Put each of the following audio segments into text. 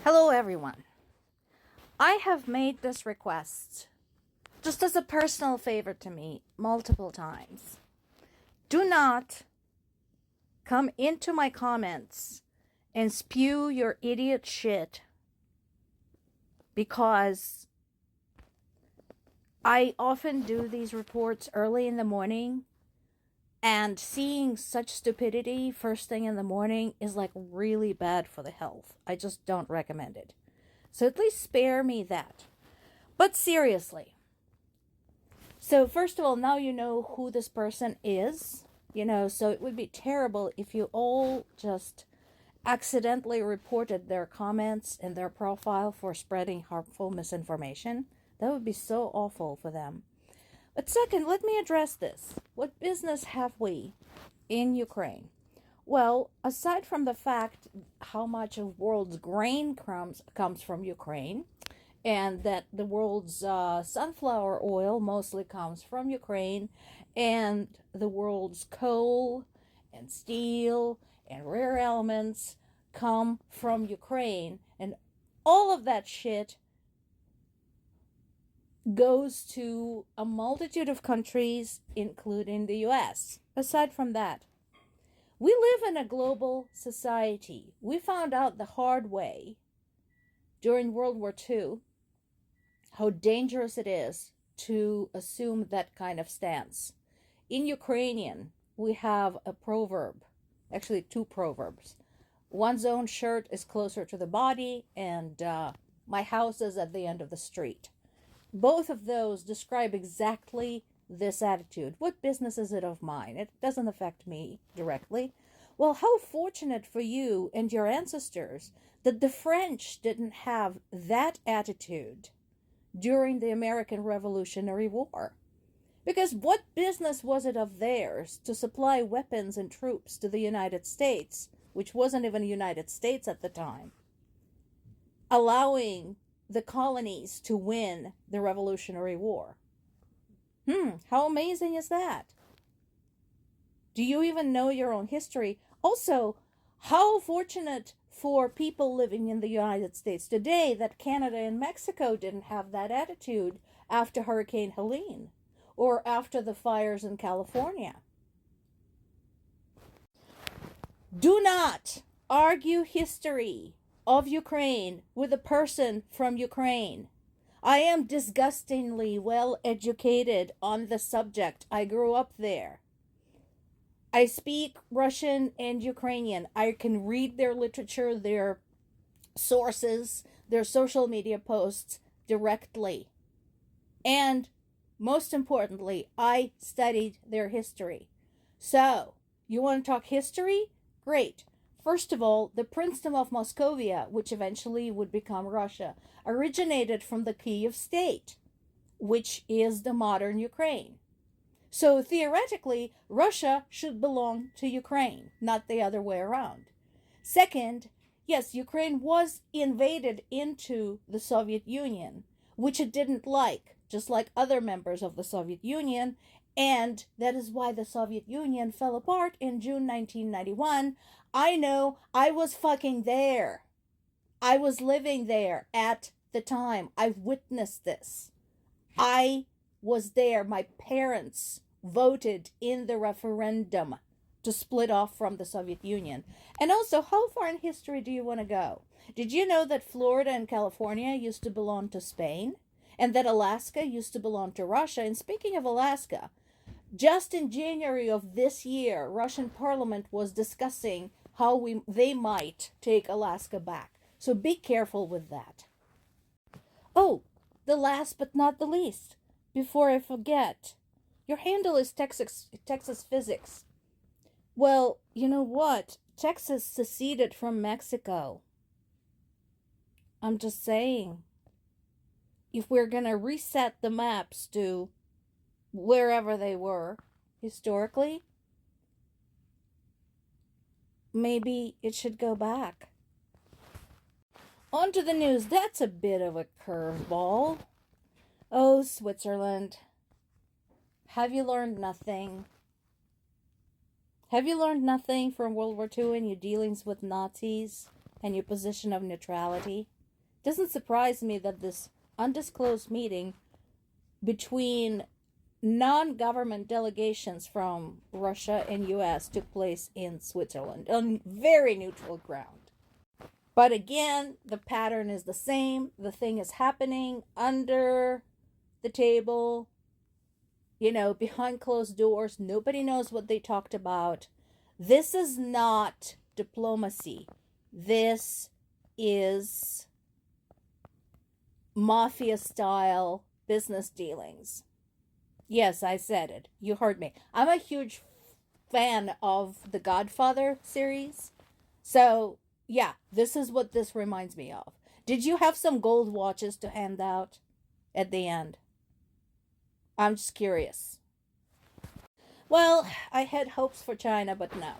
Hello, everyone. I have made this request just as a personal favor to me multiple times. Do not come into my comments and spew your idiot shit because I often do these reports early in the morning, and seeing such stupidity first thing in the morning is like really bad for the health. I just don't recommend it. So at least spare me that. But seriously. So first of all, now you know who this person is. So it would be terrible if you all just accidentally reported their comments and their profile for spreading harmful misinformation. That would be so awful for them. But second, let me address this. What business have we in Ukraine? Well, aside from the fact how much of world's grain comes from Ukraine, and that the world's sunflower oil mostly comes from Ukraine, and the world's coal and steel and rare elements come from Ukraine, and all of that shit goes to a multitude of countries, including the US. Aside from that, we live in a global society. We found out the hard way during World War II how dangerous it is to assume that kind of stance. In Ukrainian, we have a proverb, actually two proverbs. One's own shirt is closer to the body, and my house is at the end of the street. Both of those describe exactly this attitude. What business is it of mine? It doesn't affect me directly. Well, how fortunate for you and your ancestors that the French didn't have that attitude during the American Revolutionary War. Because what business was it of theirs to supply weapons and troops to the United States, which wasn't even the United States at the time, allowing the colonies to win the Revolutionary War? How amazing is that? Do you even know your own history? Also, how fortunate for people living in the United States today that Canada and Mexico didn't have that attitude after Hurricane Helene or after the fires in California. Do not argue history of Ukraine with a person from Ukraine. I am disgustingly well educated on the subject. I grew up there. I speak Russian and Ukrainian. I can read their literature, their sources, their social media posts directly. And most importantly, I studied their history. So, you want to talk history? Great. First of all, the Princedom of Moscovia, which eventually would become Russia, originated from the Kiev state, which is the modern Ukraine. So theoretically, Russia should belong to Ukraine, not the other way around. Second, yes, Ukraine was invaded into the Soviet Union, which it didn't like, just like other members of the Soviet Union, and that is why the Soviet Union fell apart in June 1991. I know, I was fucking there. I was living there at the time. I've witnessed this. I was there. My parents voted in the referendum to split off from the Soviet Union. And also, how far in history do you want to go? Did you know that Florida and California used to belong to Spain? And that Alaska used to belong to Russia? And speaking of Alaska, just in January of this year, Russian parliament was discussing how they might take Alaska back. So be careful with that. Oh, the last but not the least, before I forget, your handle is Texas Physics. Well, you know what? Texas seceded from Mexico. I'm just saying, if we're going to reset the maps to wherever they were historically, maybe it should go back. On to the news. That's a bit of a curveball. Oh, Switzerland. Have you learned nothing? Have you learned nothing from World War II and your dealings with Nazis and your position of neutrality? doesn't surprise me that this undisclosed meeting between non-government delegations from Russia and US took place in Switzerland on very neutral ground. But again, the pattern is the same. The thing is happening under the table, behind closed doors. Nobody knows what they talked about. This is not diplomacy. This is mafia-style business dealings. Yes, I said it. You heard me. I'm a huge fan of the Godfather series. So, yeah, this is what this reminds me of. Did you have some gold watches to hand out at the end? I'm just curious. Well, I had hopes for China, but no.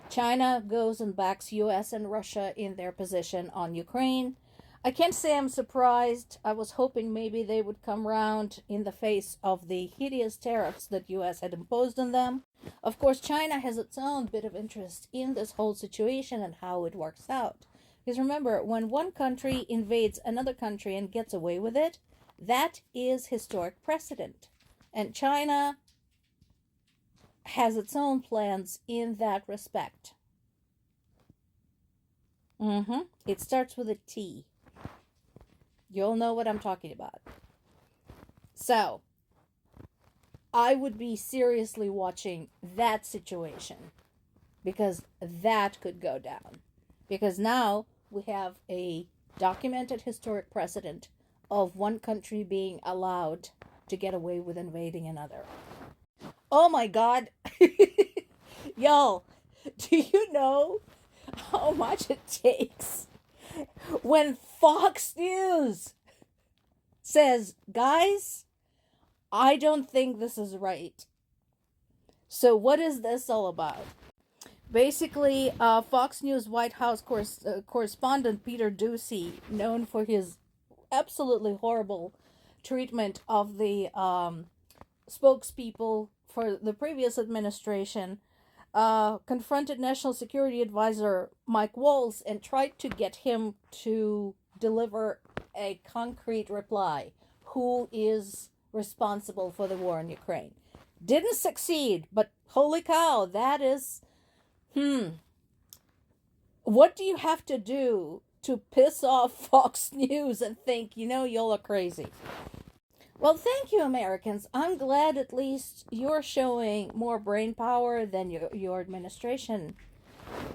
China goes and backs US and Russia in their position on Ukraine. I can't say I'm surprised. I was hoping maybe they would come round in the face of the hideous tariffs that US had imposed on them. Of course, China has its own bit of interest in this whole situation and how it works out. Because remember, when one country invades another country and gets away with it, that is historic precedent. And China has its own plans in that respect. It starts with a T. You'll know what I'm talking about. So, I would be seriously watching that situation because that could go down. Because now we have a documented historic precedent of one country being allowed to get away with invading another. Oh my God. Y'all, do you know how much it takes when Fox News says, guys, I don't think this is right. So what is this all about? Basically, Fox News White House correspondent Peter Doocy, known for his absolutely horrible treatment of the spokespeople for the previous administration, confronted National Security Advisor Mike Waltz and tried to get him to deliver a concrete reply. Who is responsible for the war in Ukraine? Didn't succeed, but holy cow, that is, what do you have to do to piss off Fox News and think, y'all are crazy? Well, thank you, Americans. I'm glad at least you're showing more brain power than your administration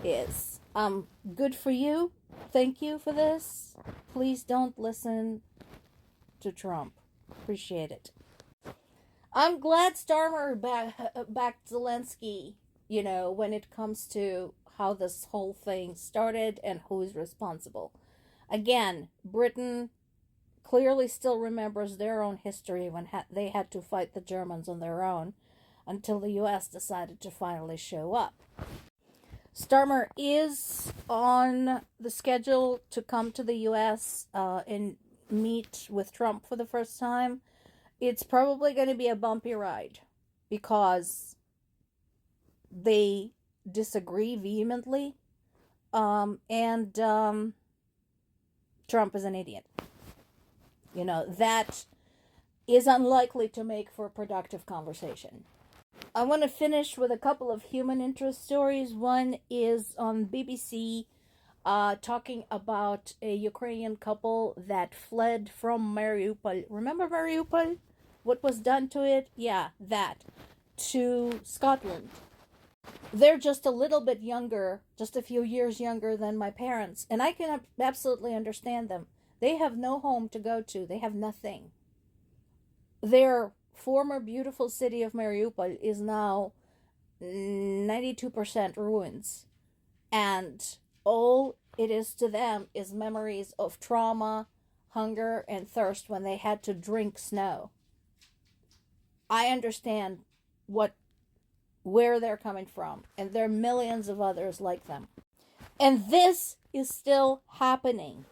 is. Good for you. Thank you for this. Please don't listen to Trump. Appreciate it. I'm glad Starmer backed Zelensky, when it comes to how this whole thing started and who's responsible. Again, Britain clearly still remembers their own history when they had to fight the Germans on their own until the US decided to finally show up. Starmer is on the schedule to come to the US and meet with Trump for the first time. It's probably going to be a bumpy ride because they disagree vehemently, and Trump is an idiot. That is unlikely to make for a productive conversation. I want to finish with a couple of human interest stories. One is on BBC, talking about a Ukrainian couple that fled from Mariupol. Remember Mariupol? What was done to it? Yeah, that. To Scotland. They're just a little bit younger, just a few years younger than my parents, and I can absolutely understand them. They have no home to go to. They have nothing. Their former beautiful city of Mariupol is now 92% ruins. And all it is to them is memories of trauma, hunger, and thirst when they had to drink snow. I understand where they're coming from, and there are millions of others like them. And this is still happening.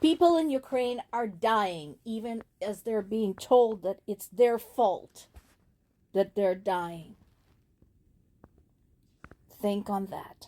People in Ukraine are dying, even as they're being told that it's their fault that they're dying. Think on that.